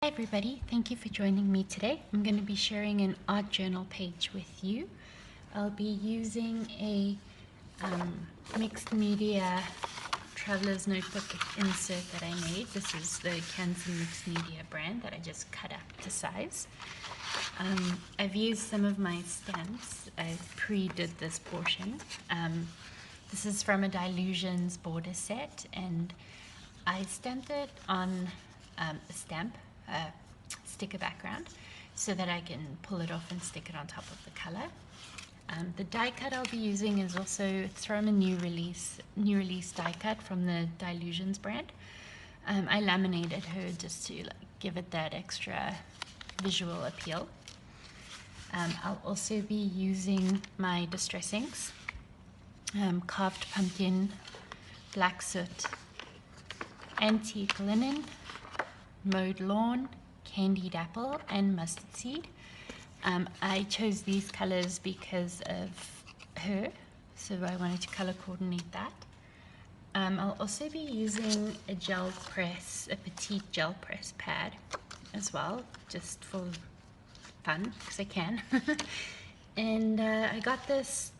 Hi everybody, thank you for joining me today. I'm going to be sharing an art journal page with you. I'll be using a mixed media traveler's notebook insert that I made. This is the Canson Mixed Media brand that I just cut up to size. I've used some of my stamps. I pre-did this portion. This is from a Dylusions border set, and I stamped it on a sticker background so that I can pull it off and stick it on top of the color. The die cut I'll be using is also, it's from a new release die cut from the Dylusions brand. I laminated her just to give it that extra visual appeal. I'll also be using my Distress inks, Carved Pumpkin, Black Soot, Antique Linen, Mowed Lawn, Candied Apple, and Mustard Seed. I chose these colors because of her, so I wanted to color coordinate that. I'll also be using a petite gel press pad as well, just for fun, because I can. And I got this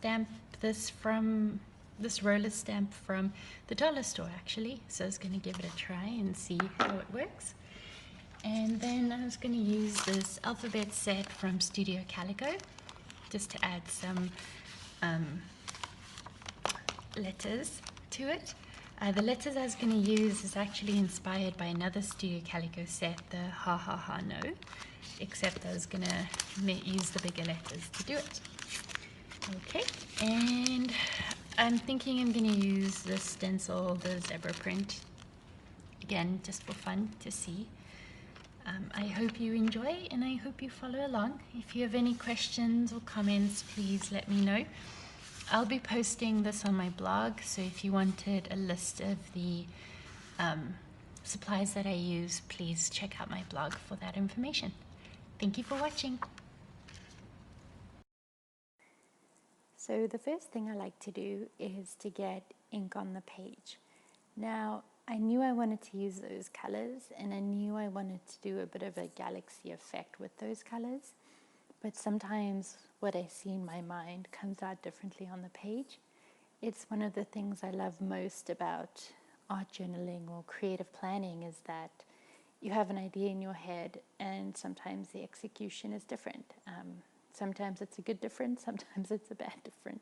roller stamp from the dollar store actually, so I was going to give it a try and see how it works. And then I was going to use this alphabet set from Studio Calico just to add some letters to it. The letters I was going to use is actually inspired by another Studio Calico set, the Ha Ha Ha No, except I was going to use the bigger letters to do it. Okay, and I'm thinking I'm going to use the stencil, the zebra print, again just for fun to see. I hope you enjoy and I hope you follow along. If you have any questions or comments, please let me know. I'll be posting this on my blog, so if you wanted a list of the supplies that I use, please check out my blog for that information. Thank you for watching. So the first thing I like to do is to get ink on the page. Now, I knew I wanted to use those colors, and I knew I wanted to do a bit of a galaxy effect with those colors, but sometimes what I see in my mind comes out differently on the page. It's one of the things I love most about art journaling or creative planning, is that you have an idea in your head and sometimes the execution is different. Sometimes it's a good difference, sometimes it's a bad different.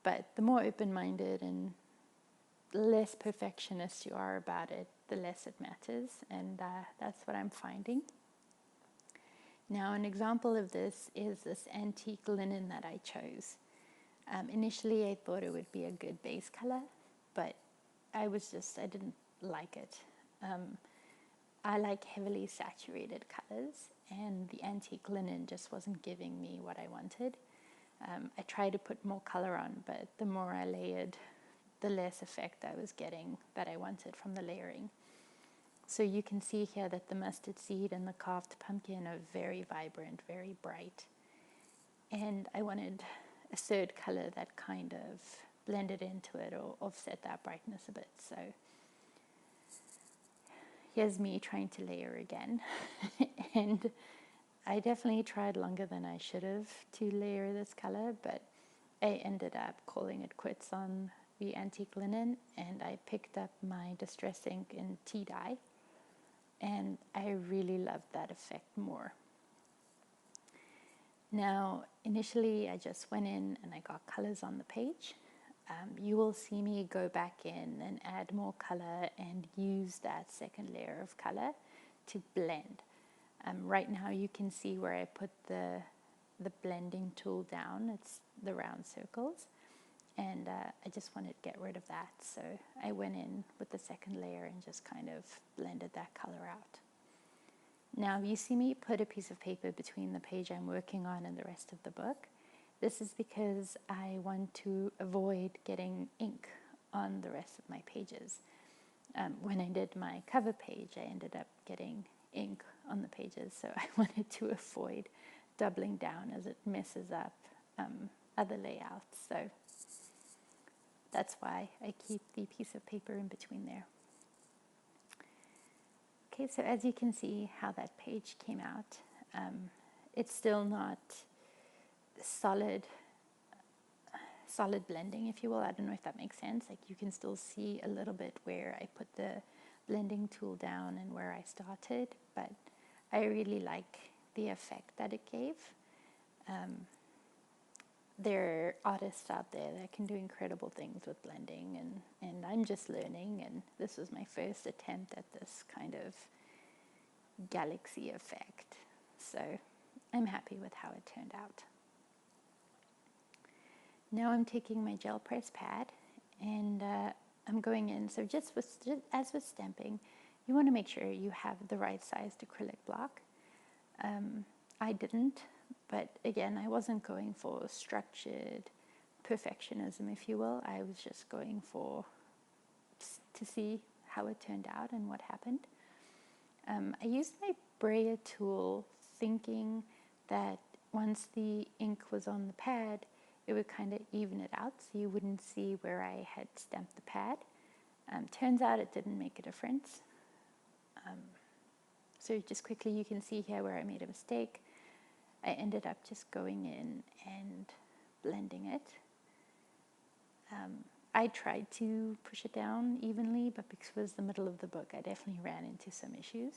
But the more open-minded and less perfectionist you are about it, the less it matters, and that's what I'm finding. Now, an example of this is this antique linen that I chose. Initially I thought it would be a good base color, but I didn't like it. I like heavily saturated colors, and the antique linen just wasn't giving me what I wanted. I tried to put more color on, but the more I layered, the less effect I was getting that I wanted from the layering. So you can see here that the mustard seed and the carved pumpkin are very vibrant, very bright. And I wanted a third color that kind of blended into it or offset that brightness a bit. So here's me trying to layer again. And I definitely tried longer than I should have to layer this color, but I ended up calling it quits on the antique linen, and I picked up my Distress ink in tea dye, and I really loved that effect more. Now, initially I just went in and I got colors on the page. You will see me go back in and add more color and use that second layer of color to blend. Right now you can see where I put the blending tool down. It's the round circles, and I just wanted to get rid of that, so I went in with the second layer and just kind of blended that color out. Now you see me put a piece of paper between the page I'm working on and the rest of the book. This is because I want to avoid getting ink on the rest of my pages. When I did my cover page, I ended up getting ink on the pages, so I wanted to avoid doubling down as it messes up other layouts. So that's why I keep the piece of paper in between there. Okay, so as you can see how that page came out, it's still not solid blending, if you will. I don't know if that makes sense. Like, you can still see a little bit where I put the blending tool down and where I started, but I really like the effect that it gave. There are artists out there that can do incredible things with blending, and I'm just learning, and this was my first attempt at this kind of galaxy effect. So I'm happy with how it turned out. Now I'm taking my gel press pad and I'm going in. So as with stamping, you want to make sure you have the right sized acrylic block. I didn't, but again, I wasn't going for structured perfectionism, if you will. I was just going to see how it turned out and what happened. I used my brayer tool thinking that once the ink was on the pad, it would kind of even it out so you wouldn't see where I had stamped the pad. Turns out it didn't make a difference. So just quickly, you can see here where I made a mistake. I ended up just going in and blending it. I tried to push it down evenly, but because it was the middle of the book, I definitely ran into some issues.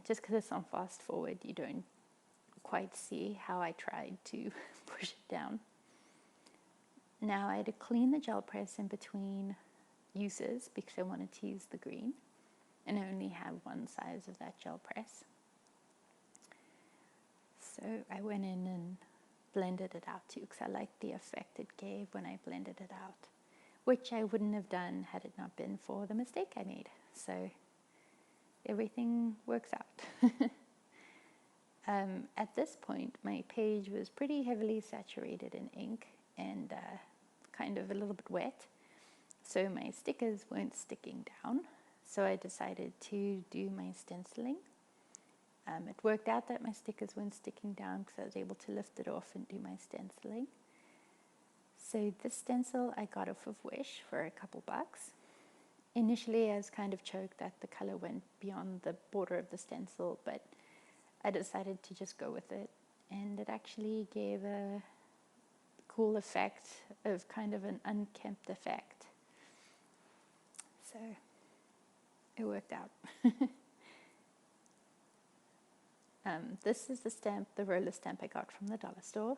Just because it's on fast forward, you don't quite see how I tried to push it down. Now I had to clean the gel press in between uses because I wanted to use the green, and I only have one size of that gel press. So I went in and blended it out too, because I liked the effect it gave when I blended it out, which I wouldn't have done had it not been for the mistake I made. So everything works out. At this point, my page was pretty heavily saturated in ink and kind of a little bit wet, so my stickers weren't sticking down. So I decided to do my stenciling. It worked out that my stickers weren't sticking down because I was able to lift it off and do my stenciling. So this stencil I got off of Wish for a couple bucks. Initially I was kind of choked that the color went beyond the border of the stencil, but I decided to just go with it, and it actually gave a cool effect of kind of an unkempt effect. So it worked out. This is the stamp, the roller stamp I got from the dollar store.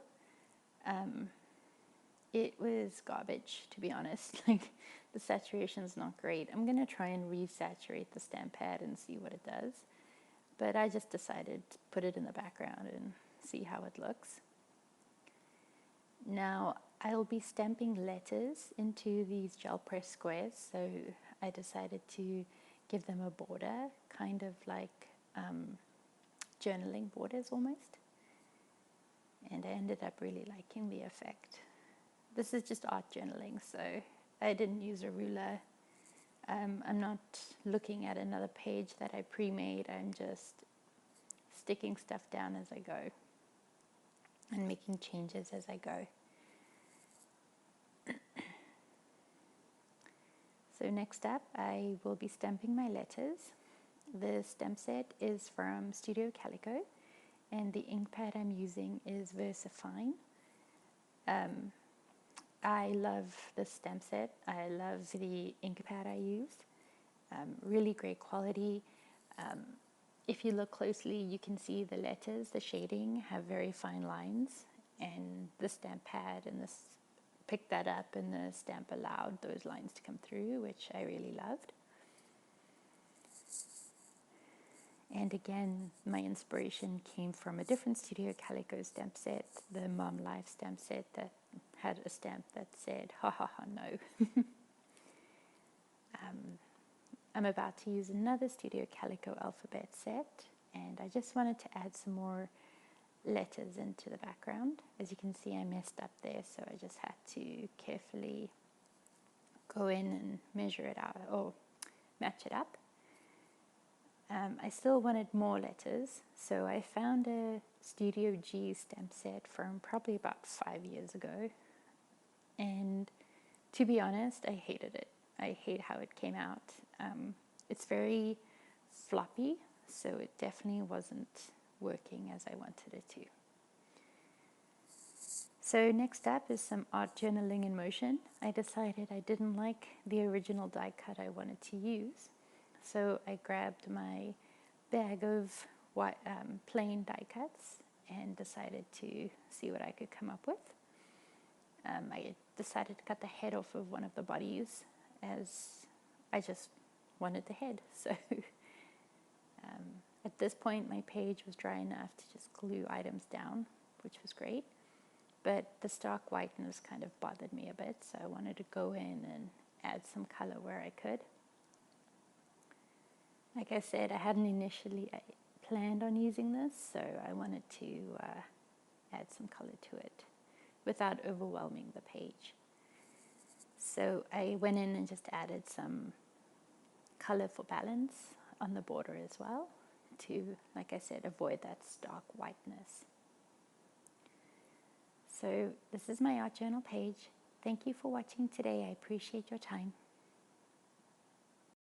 It was garbage, to be honest. Like, the saturation's not great. I'm gonna try and resaturate the stamp pad and see what it does. But I just decided to put it in the background and see how it looks. Now, I'll be stamping letters into these gel press squares, so I decided to give them a border, kind of like journaling borders almost. And I ended up really liking the effect. This is just art journaling, so I didn't use a ruler. I'm not looking at another page that I pre-made. I'm just sticking stuff down as I go and making changes as I go. So next up, I will be stamping my letters. The stamp set is from Studio Calico, and the ink pad I'm using is VersaFine. I love this stamp set. I love the ink pad I used. Really great quality. If you look closely, you can see the letters, the shading have very fine lines, and the stamp pad and this picked that up, and the stamp allowed those lines to come through, which I really loved. And again, my inspiration came from a different Studio Calico stamp set, the Mom Life stamp set that had a stamp that said, ha ha ha, no. I'm about to use another Studio Calico alphabet set, and I just wanted to add some more letters into the background. As you can see, I messed up there, so I just had to carefully go in and measure it out, or match it up. I still wanted more letters, so I found a Studio G stamp set from probably about 5 years ago, and to be honest, I hated it. I hate how it came out. it's very floppy, so it definitely wasn't working as I wanted it to. So next up is some art journaling in motion. I decided I didn't like the original die cut I wanted to use, so I grabbed my bag of plain die cuts and decided to see what I could come up with. I decided to cut the head off of one of the bodies, as I just wanted the head. So at this point my page was dry enough to just glue items down, which was great. But the stark whiteness kind of bothered me a bit, so I wanted to go in and add some color where I could. Like I said, I hadn't initially planned on using this, so I wanted to add some color to it without overwhelming the page. So I went in and just added some color for balance on the border as well to, like I said, avoid that stark whiteness. So this is my art journal page. Thank you for watching today. I appreciate your time.